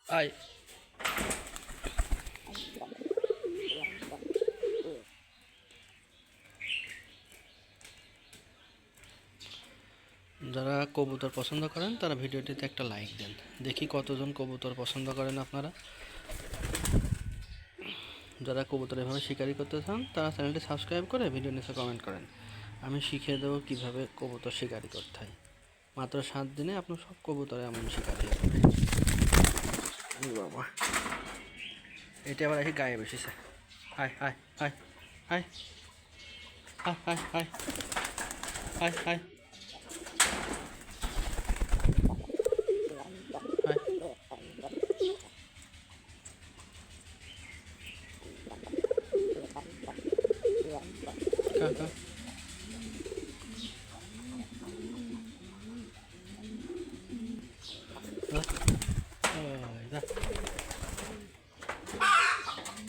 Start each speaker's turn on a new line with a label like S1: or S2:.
S1: আয় যারা কবুতর পছন্দ করেন তারা ভিডিওটিতে একটা লাইক দেন। দেখি কতজন কবুতর পছন্দ করেন আপনারা। যারা কবুতর এভাবে শিকারি করতে চান তারা চ্যানেলটি সাবস্ক্রাইব করে ভিডিও নিচে কমেন্ট করেন। আমি শিখিয়ে দেবো কীভাবে কবুতর শিকারি করতে হয়। মাত্র 7 দিনে আপনার সব কবুতরে এমন শিকারি হবে। বাবা, এটা আবার এসে গায়ে বসেছে। হায় হায় হায় হায় হায় হায় হায় হায় হায় হায়। খা খা। যা।